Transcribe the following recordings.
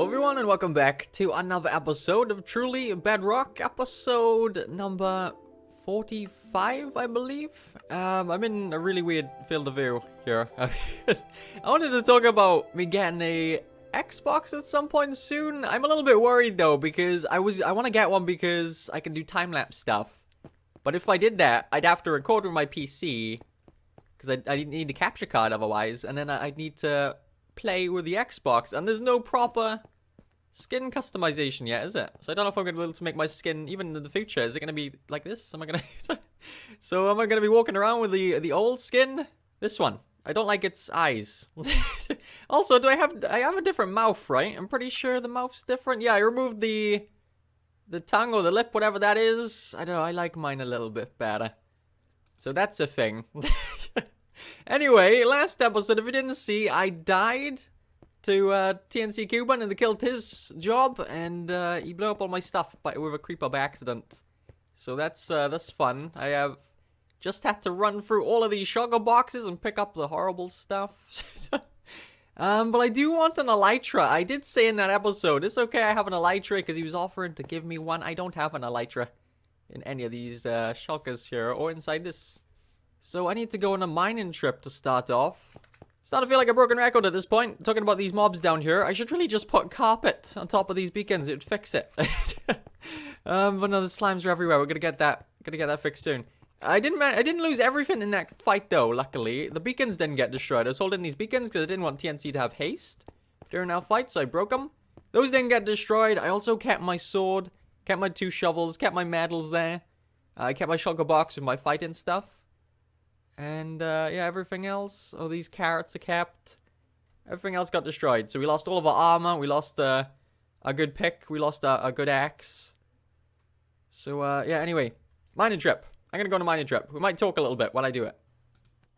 Hello everyone and welcome back to another episode of Truly Bedrock, episode number 45, I believe. I'm in a really weird field of view here. I wanted to talk about me getting a Xbox at some point soon. I'm a little bit worried though because I want to get one because I can do time-lapse stuff. But if I did that, I'd have to record with my PC because I need a capture card otherwise, and then I'd need to play with the Xbox, and there's no proper skin customization yet, is it? So I don't know if I'm gonna be able to make my skin even in the future. Is it gonna be like this? Am I gonna so am I gonna be walking around with the old skin? This one. I don't like its eyes. Also, I have a different mouth, right? I'm pretty sure the mouth's different. Yeah, I removed the tongue or the lip, whatever that is. I don't know, I like mine a little bit better. So that's a thing. Anyway, last episode, if you didn't see, I died to TNC Cuban and they killed his job, and he blew up all my stuff with a creeper by accident. So that's fun. I have just had to run through all of these sugar boxes and pick up the horrible stuff. But I do want an elytra. I did say in that episode, it's okay I have an elytra because he was offering to give me one. I don't have an elytra in any of these shulkers here or inside this. So I need to go on a mining trip to start off. Starting to feel like a broken record at this point. Talking about these mobs down here. I should really just put carpet on top of these beacons. It would fix it. But no, the slimes are everywhere. We're gonna get that fixed soon. I didn't lose everything in that fight though, luckily. The beacons didn't get destroyed. I was holding these beacons because I didn't want TNC to have haste during our fight, so I broke them. Those didn't get destroyed. I also kept my sword, kept my 2 shovels, kept my medals there. I kept my shulker box with my fighting stuff. And, yeah, everything else. Oh, these carrots are kept. Everything else got destroyed. So we lost all of our armor. We lost a good pick. We lost a good axe. So, yeah, anyway. Mining trip. I'm gonna go on a mining trip. We might talk a little bit while I do it.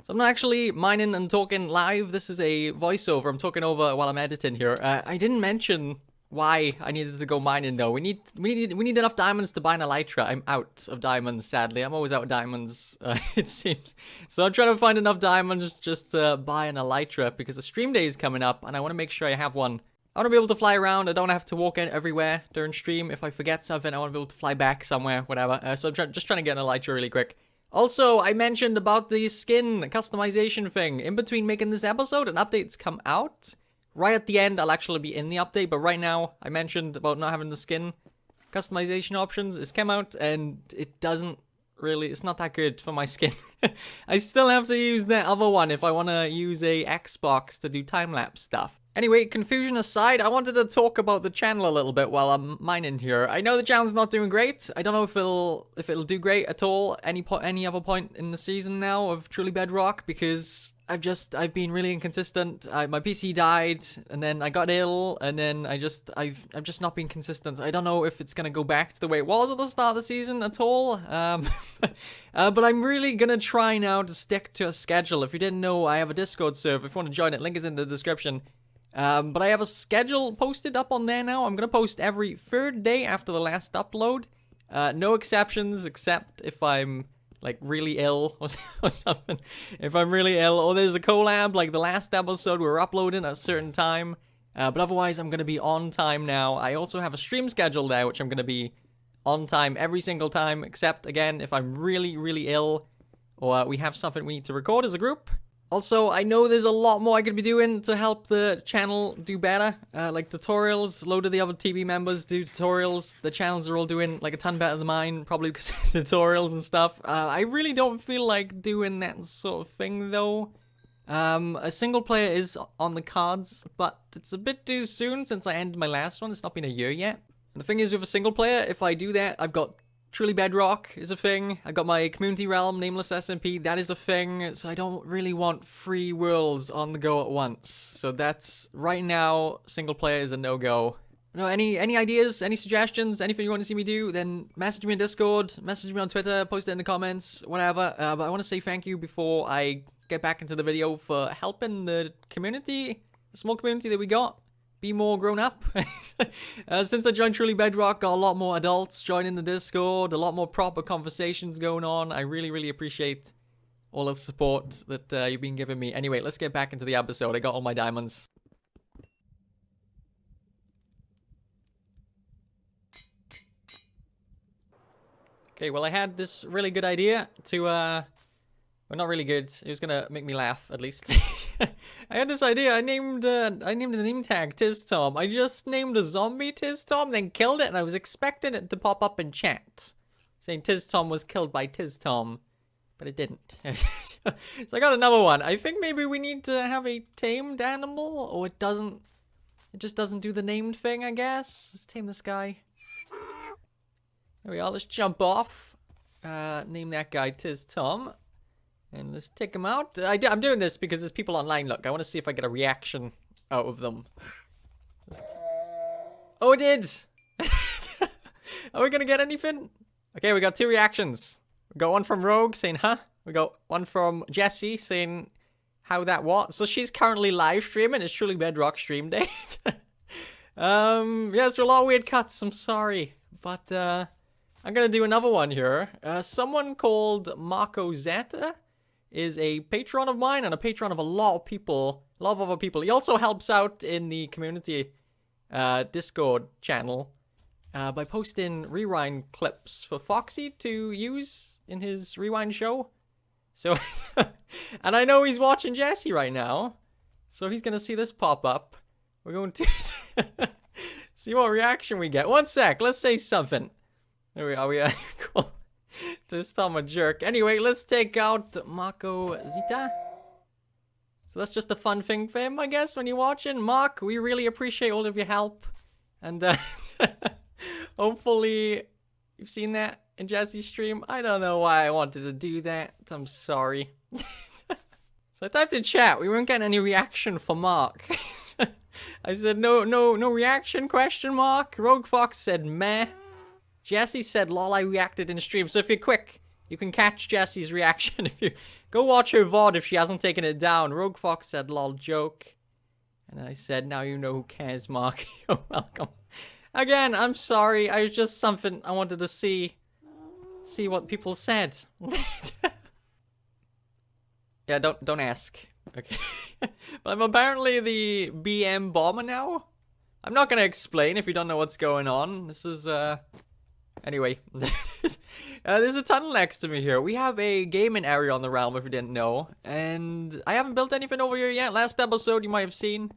So I'm not actually mining and talking live. This is a voiceover. I'm talking over while I'm editing here. I didn't mention why I needed to go mining though. We need enough diamonds to buy an elytra. I'm out of diamonds, sadly. I'm always out of diamonds, it seems. So I'm trying to find enough diamonds just to buy an elytra because the stream day is coming up and I want to make sure I have one. I want to be able to fly around. I don't have to walk in everywhere during stream. If I forget something, I want to be able to fly back somewhere, whatever. So I'm just trying to get an elytra really quick. Also, I mentioned about the skin customization thing. In between making this episode, an update's come out. Right at the end, I'll actually be in the update, but right now, I mentioned about not having the skin customization options. It's come out, and it doesn't really, it's not that good for my skin. I still have to use that other one if I want to use a Xbox to do time-lapse stuff. Anyway, confusion aside, I wanted to talk about the channel a little bit while I'm mining here. I know the channel's not doing great. I don't know if it'll do great at all any other point in the season now of Truly Bedrock because I've been really inconsistent. My PC died, and then I got ill, and then I've just not been consistent. I don't know if it's gonna go back to the way it was at the start of the season at all. But I'm really gonna try now to stick to a schedule. If you didn't know, I have a Discord server. If you want to join it, link is in the description. But I have a schedule posted up on there now. I'm gonna post every 3rd day after the last upload. No exceptions except if I'm like really ill or something. If I'm really ill or there's a collab like the last episode we're uploading at a certain time. But otherwise I'm gonna be on time now. I also have a stream schedule there which I'm gonna be on time every single time except again if I'm really, really ill or we have something we need to record as a group. Also, I know there's a lot more I could be doing to help the channel do better, like tutorials. A load of the other TV members do tutorials. The channels are all doing like a ton better than mine, probably because of tutorials and stuff. I really don't feel like doing that sort of thing though. A single player is on the cards, but it's a bit too soon since I ended my last one. It's not been a year yet. And the thing is with a single player, if I do that, I've got Truly Bedrock is a thing. I got my community realm, Nameless SMP, that is a thing. So I don't really want 3 worlds on the go at once. So that's, right now, single player is a no-go. Any ideas, any suggestions, anything you want to see me do, then message me in Discord, message me on Twitter, post it in the comments, whatever. But I want to say thank you before I get back into the video for helping the community, the small community that we got, be more grown up. Since I joined Truly Bedrock, got a lot more adults joining the Discord, a lot more proper conversations going on. I really, really appreciate all of the support that you've been giving me. Anyway, let's get back into the episode. I got all my diamonds. Okay, well I had this really good idea to well, not really good. It was gonna make me laugh at least. I had this idea. I named the name tag Tizztom. I just named a zombie Tizztom, then killed it, and I was expecting it to pop up in chat saying Tizztom was killed by Tizztom, but it didn't. So I got another one. I think maybe we need to have a tamed animal, or it doesn't. It just doesn't do the named thing, I guess. Let's tame this guy. There we are. Let's jump off. Name that guy Tizztom. And let's take him out. I'm doing this because there's people online. Look, I want to see if I get a reaction out of them. Oh, it did! Are we going to get anything? Okay, we got 2 reactions. We got one from Rogue saying, huh? We got one from Jessie saying how that was. So she's currently live streaming. It's truly Bedrock stream date. Yeah, there's a lot of weird cuts. I'm sorry. But I'm going to do another one here. Someone called Marco Zeta is a patron of mine and a patron of a lot of people, a lot of other people. He also helps out in the community Discord channel by posting rewind clips for Foxy to use in his rewind show. So, and I know he's watching Jessie right now, so he's gonna see this pop up. We're going to see what reaction we get. One sec, let's say something. There we are. We are cool. This time a jerk. Anyway, let's take out Marco Zita. So that's just a fun thing for him, I guess, when you're watching. Mark, we really appreciate all of your help. And hopefully you've seen that in Jessie's stream. I don't know why I wanted to do that. I'm sorry. So I typed in chat. We weren't getting any reaction for Mark. I said no reaction, question mark. Rogue Fox said meh. Jessie said, lol, I reacted in stream. So if you're quick, you can catch Jessie's reaction. If you go watch her VOD if she hasn't taken it down. Rogue Fox said, lol, joke. And I said, now you know who cares, Mark. You're welcome. Again, I'm sorry. I was just something I wanted to see what people said. Yeah, don't ask. Okay. But I'm apparently the BM bomber now. I'm not going to explain if you don't know what's going on. This is, Anyway, there's a tunnel next to me here. We have a gaming area on the realm, if you didn't know. And I haven't built anything over here yet. Last episode, you might have seen,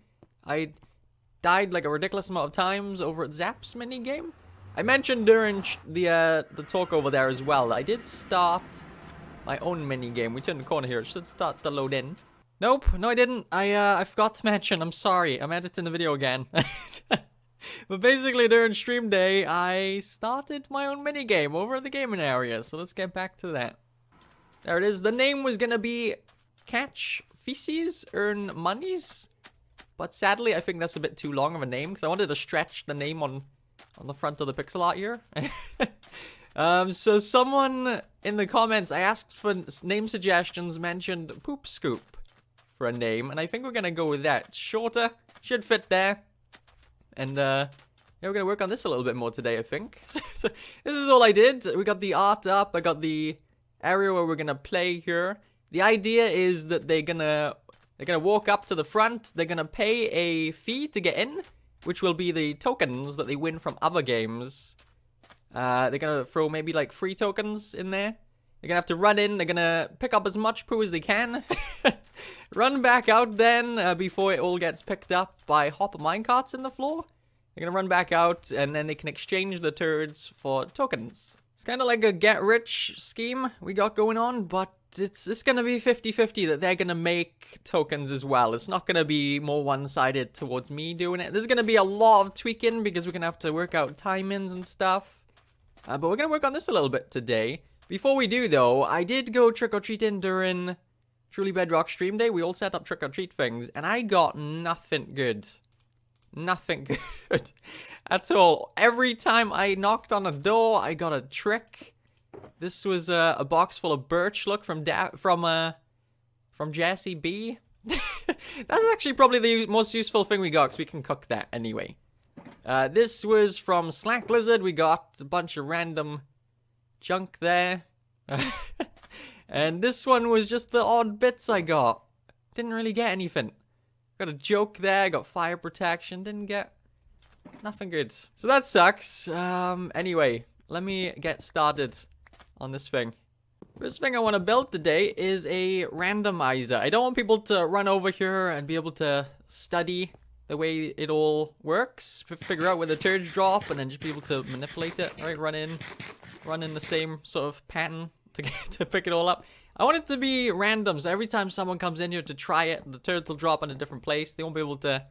I died like a ridiculous amount of times over at Zap's minigame. I mentioned during the talk over there as well, I did start my own minigame. We turned the corner here. It should start to load in. Nope, no I didn't. I forgot to mention, I'm sorry. I'm editing the video again. But basically, during stream day, I started my own minigame over at the gaming area. So let's get back to that. There it is. The name was going to be Catch Feces, Earn Monies. But sadly, I think that's a bit too long of a name. Because I wanted to stretch the name on the front of the pixel art here. So someone in the comments, I asked for name suggestions, mentioned Poop Scoop for a name. And I think we're going to go with that. Shorter, should fit there. And, yeah, we're going to work on this a little bit more today, I think. So this is all I did. We got the art up. I got the area where we're going to play here. The idea is that they're gonna walk up to the front. They're going to pay a fee to get in, which will be the tokens that they win from other games. They're going to throw maybe, like, free tokens in there. They're going to have to run in. They're going to pick up as much poo as they can. Run back out then before it all gets picked up by hopper minecarts in the floor. They're going to run back out and then they can exchange the turds for tokens. It's kind of like a get-rich scheme we got going on, but it's going to be 50-50 that they're going to make tokens as well. It's not going to be more one-sided towards me doing it. There's going to be a lot of tweaking because we're going to have to work out timings and stuff. But we're going to work on this a little bit today. Before we do, though, I did go trick-or-treating during Truly Bedrock stream day. We all set up trick-or-treat things, and I got nothing good. Nothing good at all. Every time I knocked on a door, I got a trick. This was a box full of birch. Look, from Jessie B. That's actually probably the most useful thing we got, because we can cook that anyway. This was from Slack Lizard. We got a bunch of random junk there. And this one was just the odd bits I got. Didn't really get anything. Got a joke there, got fire protection, didn't get nothing good. So that sucks. Anyway, let me get started on this thing. First thing I want to build today is a randomizer. I don't want people to run over here and be able to study the way it all works, figure out where the turds drop, and then just be able to manipulate it, right? Run in the same sort of pattern to pick it all up. I want it to be random, so every time someone comes in here to try it, the turds will drop in a different place. They won't be able to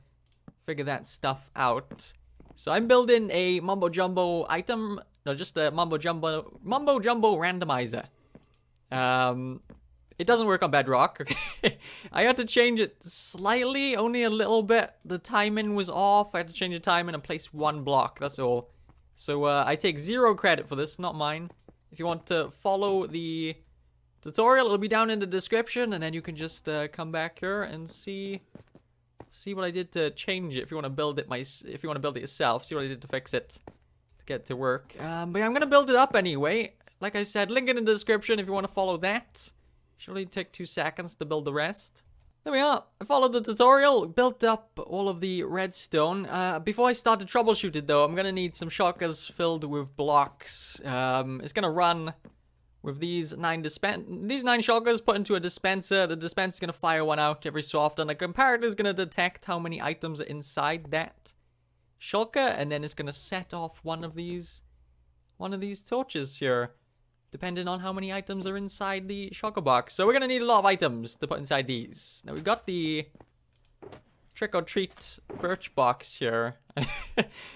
figure that stuff out. So I'm building a mumbo jumbo item, no, just a mumbo jumbo randomizer. It doesn't work on Bedrock, okay? I had to change it slightly, only a little bit. The timing was off. I had to change the timing and place one block, that's all. So, I take 0 credit for this, not mine. If you want to follow the tutorial, it'll be down in the description, and then you can just, come back here and see what I did to change it. If you want to build it yourself, see what I did to fix it, to get it to work. But yeah, I'm gonna build it up anyway. Like I said, link in the description if you want to follow that. Should only take 2 seconds to build the rest. There we are. I followed the tutorial, built up all of the redstone. Before I start to troubleshoot it though, I'm gonna need some shulkers filled with blocks. It's gonna run with these 9 shulkers put into a dispenser. The dispenser's gonna fire one out every so often. The comparator's gonna detect how many items are inside that shulker, and then it's gonna set off one of these torches here, depending on how many items are inside the shulker box. So we're gonna need a lot of items to put inside these. Now we've got the trick-or-treat birch box here.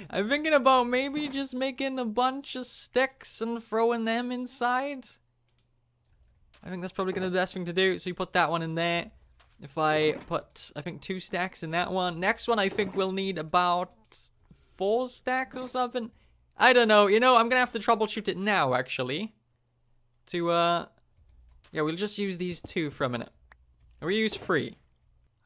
I'm thinking about maybe just making a bunch of sticks and throwing them inside. I think that's probably gonna be the best thing to do. So you put that one in there. If I put, I think 2 stacks in that one. Next one I think we'll need about 4 stacks or something. I don't know. You know, I'm gonna have to troubleshoot it now, actually. Yeah, we'll just use these 2 for a minute. We'll use 3.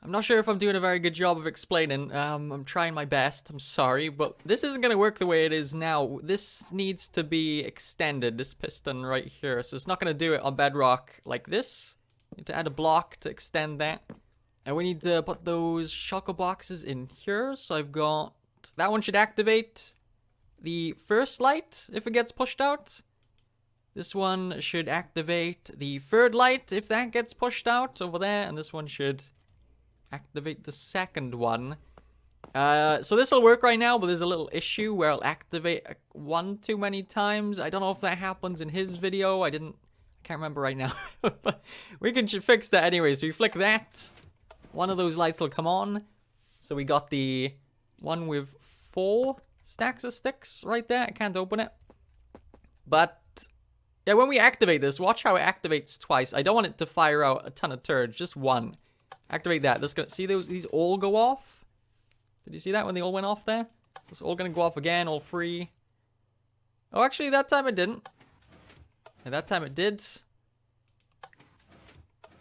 I'm not sure if I'm doing a very good job of explaining. I'm trying my best. I'm sorry, but this isn't gonna work the way it is now. This needs to be extended, this piston right here. So it's not gonna do it on Bedrock like this. We need to add a block to extend that. And we need to put those shulker boxes in here. So I've got... that one should activate the first light if it gets pushed out. This one should activate the 3rd light if that gets pushed out over there. And this one should activate the 2nd one. So this will work right now, but there's a little issue where I'll activate one too many times. I don't know if that happens in his video. I can't remember right now. But we can fix that anyway. So you flick that, one of those lights will come on. So we got the one with 4 stacks of sticks right there. I can't open it. But yeah, when we activate this, watch how it activates twice. I don't want it to fire out a ton of turds, just one. Activate that. See these all go off? Did you see that when they all went off there? So it's all gonna go off again, all 3. Oh, actually, that time it didn't. Yeah, that time it did.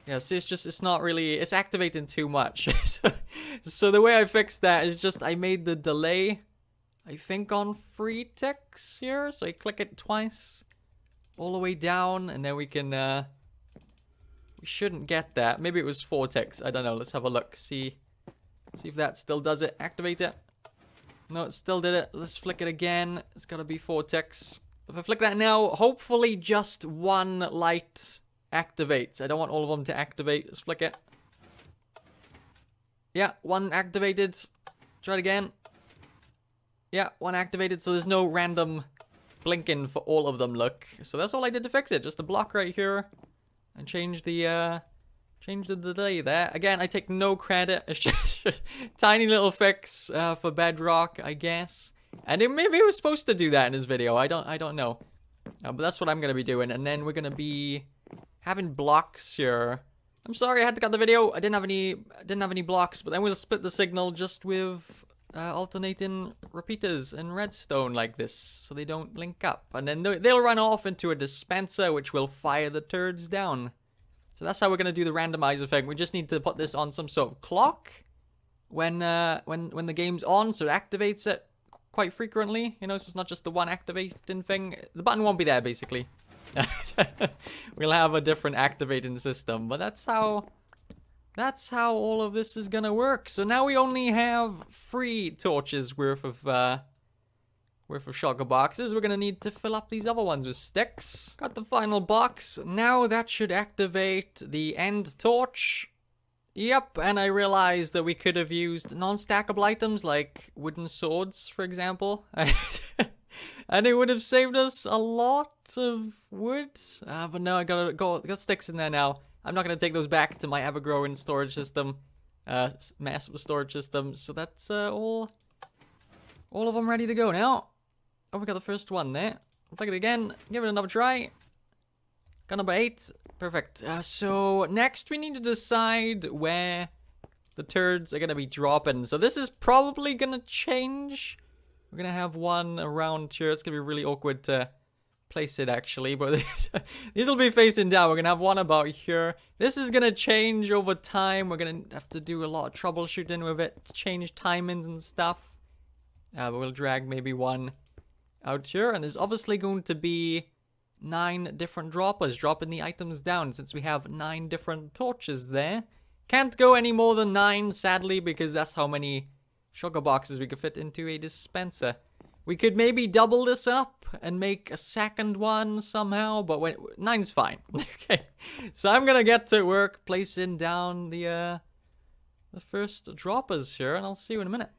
Yeah, see, it's not really, it's activating too much. So the way I fixed that is just, I made the delay, I think, on 3 ticks here. So I click it twice, all the way down, and then we can, we shouldn't get that. Maybe it was 4 ticks, I don't know. Let's have a look, see if that still does it. Activate it. No, it still did it. Let's flick it again. It's gotta be 4 ticks. If I flick that now, hopefully just 1 light activates. I don't want all of them to activate. Let's flick it. Yeah, 1 activated. Try it again. Yeah, 1 activated, so there's no random blinking for all of them, look. So that's all I did to fix it. Just a block right here. And change the delay there. Again, I take no credit. It's just tiny little fix for Bedrock, I guess. And maybe it was supposed to do that in his video. I don't know. But that's what I'm gonna be doing. And then we're gonna be having blocks here. I'm sorry I had to cut the video. I didn't have any blocks, but then we'll split the signal just with alternating repeaters and redstone like this, so they don't link up. And then they'll run off into a dispenser, which will fire the turds down. So that's how we're gonna do the randomizer thing. We just need to put this on some sort of clock when the game's on, so it activates it quite frequently. You know, so it's not just the one activating thing. The button won't be there, basically. We'll have a different activating system, but that's how all of this is gonna work. So now we only have 3 torches worth of worth of shulker boxes. We're gonna need to fill up these other ones with sticks. Got the final box. Now that should activate the end torch. Yep, and I realized that we could have used non-stackable items like wooden swords, for example. And it would have saved us a lot of wood. But no, I got sticks in there now. I'm not gonna take those back to my ever-growing storage system. Massive storage system. So that's all of them ready to go now. Oh, we got the first one there. I'll take it again. Give it another try. Got number 8. Perfect. So next we need to decide where the turds are gonna be dropping. So this is probably gonna change. We're gonna have one around here. It's gonna be really awkward to place it actually, but these will be facing down. We're gonna have one about here. This is gonna change over time. We're gonna have to do a lot of troubleshooting with it, change timings and stuff. But we'll drag maybe one out here, and there's obviously going to be 9 different droppers dropping the items down since we have 9 different torches there. Can't go any more than 9, sadly, because that's how many sugar boxes we could fit into a dispenser. We could maybe double this up and make a second one somehow, but 9's fine. Okay, so I'm gonna get to work placing down the first droppers here, and I'll see you in a minute.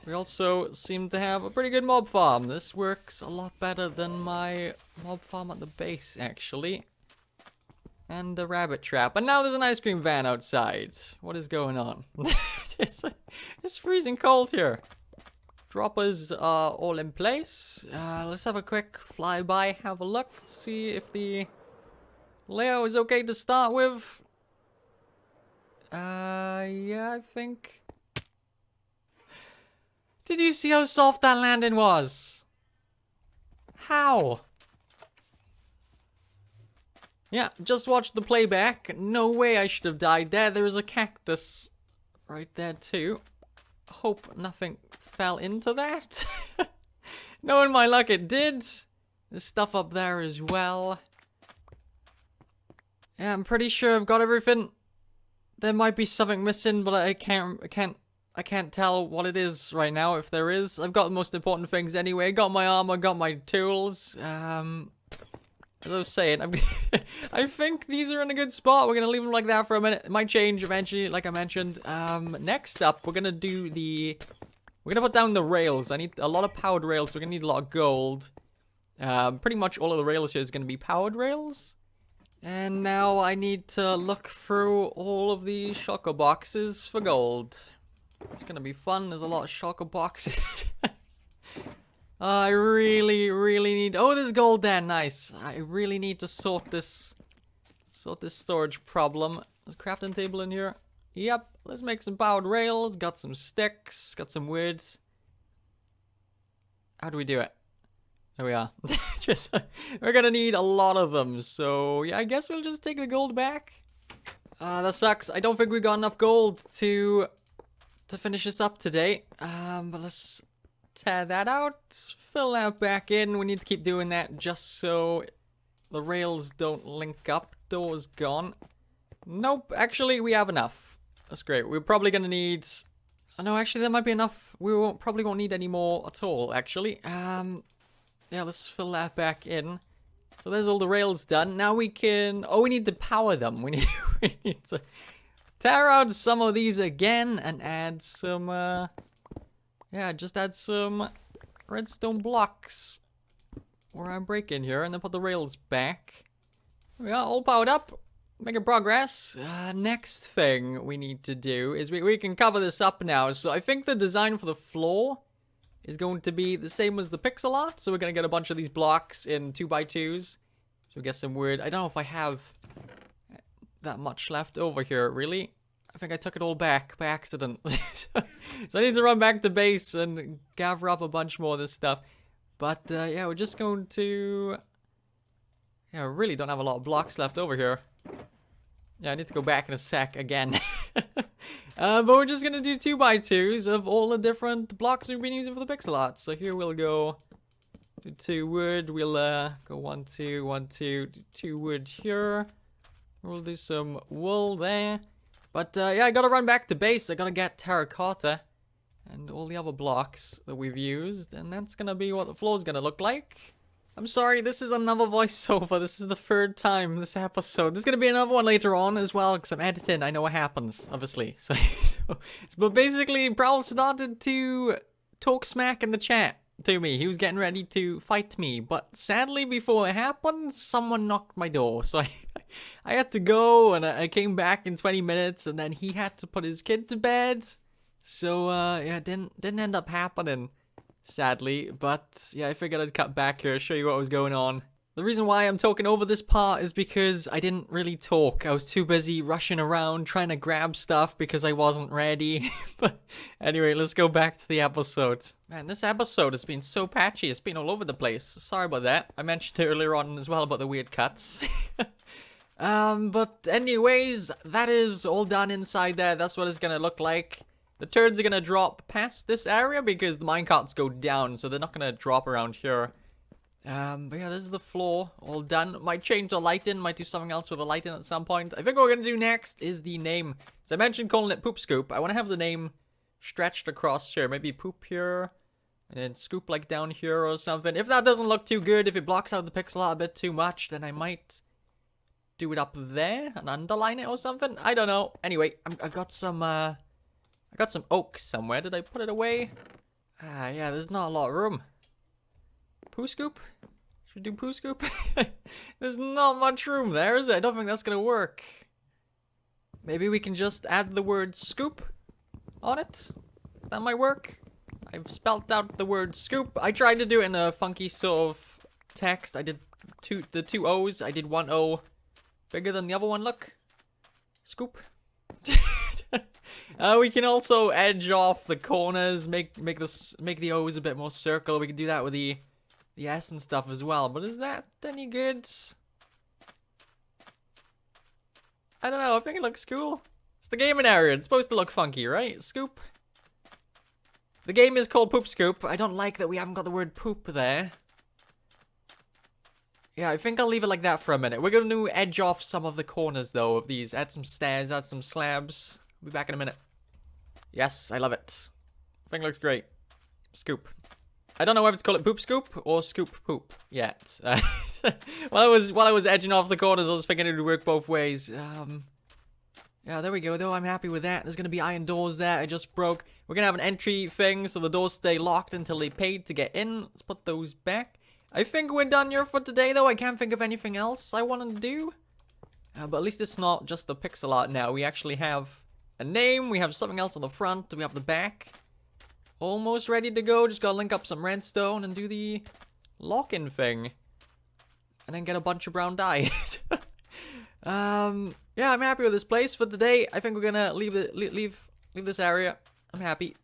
We also seem to have a pretty good mob farm. This works a lot better than my mob farm at the base, actually. And a rabbit trap. And now there's an ice cream van outside. What is going on? It's freezing cold here. Droppers are all in place. Let's have a quick flyby, have a look, see if the layout is okay to start with. Yeah, I think. Did you see how soft that landing was? How? Yeah, just watch the playback. No way I should have died there. There was a cactus right there too. Hope nothing fell into that. Knowing my luck, it did. There's stuff up there as well. Yeah, I'm pretty sure I've got everything. There might be something missing, but I can't tell what it is right now, if there is. I've got the most important things anyway. Got my armor, got my tools. As I was saying, I think these are in a good spot. We're going to leave them like that for a minute. It might change eventually, like I mentioned. Next up, we're going to do we're going to put down the rails. I need a lot of powered rails, so we're going to need a lot of gold. Pretty much all of the rails here is going to be powered rails. And now I need to look through all of the shulker boxes for gold. It's gonna be fun. There's a lot of shulker boxes. I really need. Oh, there's gold there. Nice. I really need to sort this storage problem. There's a crafting table in here. Yep. Let's make some powered rails. Got some sticks. Got some wood. How do we do it? There we are. We're gonna need a lot of them. So yeah, I guess we'll just take the gold back. That sucks. I don't think we got enough gold to finish this up today. But let's tear that out, fill that back in. We need to keep doing that just so the rails don't link up. Door's gone. Nope, actually we have enough. That's great. We're probably gonna need. Oh no, actually there might be enough. We probably won't need any more at all. Actually, yeah, let's fill that back in. So there's all the rails done. Now we can. Oh, we need to power them. We need to tear out some of these again and add some, yeah, just add some redstone blocks where I'm breaking here, and then put the rails back. We are all powered up, making progress. Next thing we need to do is we can cover this up now. So I think the design for the floor is going to be the same as the pixel art. So we're going to get a bunch of these blocks in 2x2s. So we get some wood. I don't know if I have that much left over here, really. I think I took it all back by accident. So I need to run back to base and gather up a bunch more of this stuff. But yeah, we're just going to. Yeah, I really don't have a lot of blocks left over here. Yeah, I need to go back in a sec again. But we're just gonna do 2x2s of all the different blocks we've been using for the pixel art. So here we'll go do 2 wood. We'll go 1, 2, 1, 2, do 2 wood here. We'll do some wool there. But yeah, I gotta run back to base. I gotta get terracotta. and all the other blocks that we've used, and that's gonna be what the floor's gonna look like. I'm sorry, this is another voiceover. This is the third time this episode. There's gonna be another one later on as well, because I'm editing. I know what happens, obviously. But basically, Prowl started to talk smack in the chat to me. He was getting ready to fight me, but sadly, before it happened, someone knocked my door. So I had to go, and I came back in 20 minutes, and then he had to put his kid to bed. So yeah, it didn't end up happening, sadly. But yeah, I figured I'd cut back here, show you what was going on. The reason why I'm talking over this part is because I didn't really talk. I was too busy rushing around trying to grab stuff because I wasn't ready. But anyway, let's go back to the episode. Man, this episode has been so patchy. It's been all over the place. Sorry about that. I mentioned it earlier on as well about the weird cuts. But anyways, that is all done inside there. That's what it's gonna look like. The turds are gonna drop past this area because the minecarts go down, so they're not gonna drop around here. But yeah, this is the floor, all done. Might change the lighting, might do something else with the lighting at some point. I think what we're gonna do next is the name. So I mentioned calling it Poop Scoop. I want to have the name stretched across here. Maybe Poop here, and then Scoop like down here or something. If that doesn't look too good, if it blocks out the pixel art a bit too much, then I might do it up there and underline it or something. I don't know. Anyway, I've got some, I got some oak somewhere. Did I put it away? Yeah, there's not a lot of room. Poo Scoop? Should we do Poo Scoop? There's not much room there, is it? I don't think that's gonna work. Maybe we can just add the word scoop on it. That might work. I've spelt out the word scoop. I tried to do it in a funky sort of text. I did the two O's. I did one O bigger than the other one. Look. Scoop. We can also edge off the corners, make the O's a bit more circle. We can do that with the S and stuff as well. But is that any good? I don't know. I think it looks cool. It's the gaming area. It's supposed to look funky, right? Scoop. The game is called Poop Scoop. I don't like that we haven't got the word poop there. Yeah, I think I'll leave it like that for a minute. We're going to edge off some of the corners, though, of these. Add some stairs, add some slabs. I'll be back in a minute. Yes, I love it. I think it looks great. Scoop. I don't know whether to call it Poop Scoop or Scoop Poop yet. While I was edging off the corners, I was thinking it would work both ways. Yeah, there we go, though. I'm happy with that. There's going to be iron doors there. I just broke. We're going to have an entry thing, so the doors stay locked until they paid to get in. Let's put those back. I think we're done here for today, though. I can't think of anything else I want to do. But at least it's not just a pixel art now. We actually have a name. We have something else on the front. We have the back. Almost ready to go. Just gotta link up some redstone and do the lock-in thing. And then get a bunch of brown dye. Yeah, I'm happy with this place for today. I think we're gonna leave this area. I'm happy.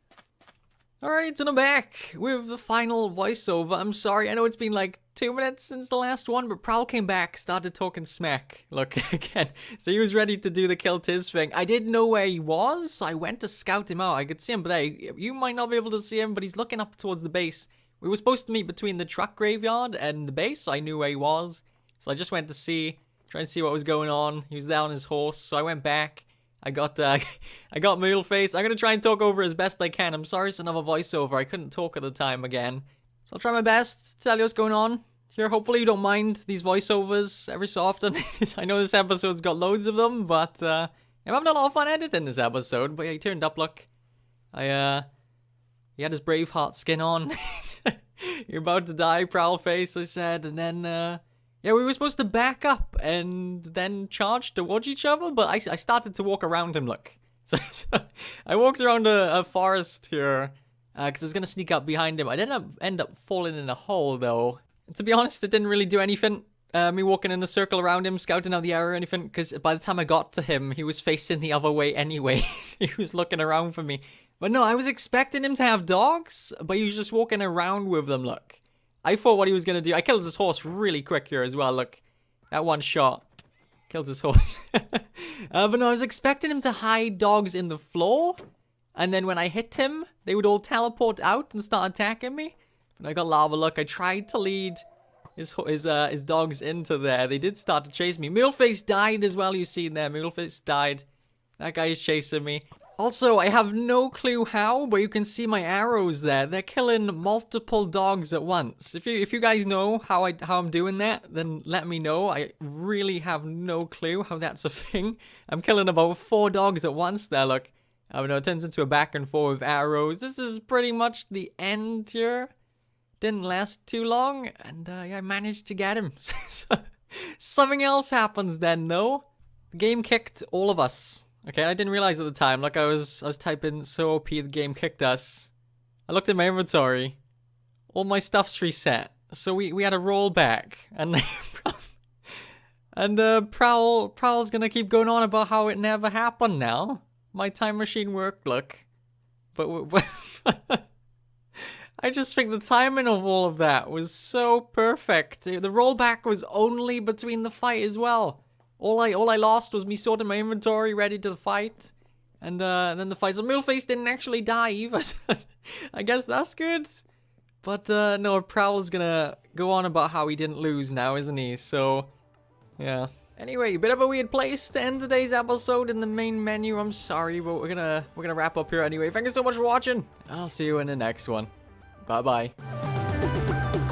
Alright, and I'm back with the final voiceover. I'm sorry, I know it's been like 2 minutes since the last one, but Prowl came back, started talking smack. Look, again. So he was ready to do the kill Tiz thing. I didn't know where he was, so I went to scout him out. I could see him, but hey, you might not be able to see him, but he's looking up towards the base. We were supposed to meet between the truck graveyard and the base, so I knew where he was. So I just went to see, trying to see what was going on. He was there on his horse, so I went back. I got mule face. I'm gonna try and talk over as best I can. I'm sorry it's another voiceover. I couldn't talk at the time again. So I'll try my best to tell you what's going on here. Hopefully you don't mind these voiceovers every so often. I know this episode's got loads of them, but I'm having a lot of fun editing this episode. But yeah, he turned up, look. He had his Braveheart skin on. You're about to die, Prowl face, I said, and then yeah, we were supposed to back up and then charge towards each other, but I started to walk around him, look. So I walked around a forest here, because I was going to sneak up behind him. I didn't end up falling in a hole, though. And to be honest, it didn't really do anything. Me walking in a circle around him, scouting out the area or anything, because by the time I got to him, he was facing the other way anyways. He was looking around for me. But no, I was expecting him to have dogs, but he was just walking around with them, look. I thought what he was going to do. I killed his horse really quick here as well. Look, that one shot killed his horse. But no, I was expecting him to hide dogs in the floor. And then when I hit him, they would all teleport out and start attacking me. But I got lava. Look, I tried to lead his dogs into there. They did start to chase me. Muleface died as well, you see there. Muleface died. That guy is chasing me. Also, I have no clue how, but you can see my arrows there. They're killing multiple dogs at once. If you guys know how I'm doing that, then let me know. I really have no clue how that's a thing. I'm killing about 4 dogs at once there, look. I don't know, it turns into a back and forth with arrows. This is pretty much the end here. Didn't last too long, and I managed to get him. Something else happens then, though. The game kicked all of us. Okay, I didn't realize at the time. Like I was typing so OP, the game kicked us. I looked at my inventory. All my stuff's reset. So we had a roll back, and Prowl's gonna keep going on about how it never happened now. My time machine worked, look. But I just think the timing of all of that was so perfect. The rollback was only between the fight as well. All I lost was me sorting my inventory, ready to fight, and then the fight. So Millface didn't actually die either. I guess that's good. But no, Prowl's gonna go on about how he didn't lose now, isn't he? So yeah. Anyway, a bit of a weird place to end today's episode in the main menu. I'm sorry, but we're gonna wrap up here anyway. Thank you so much for watching, and I'll see you in the next one. Bye bye.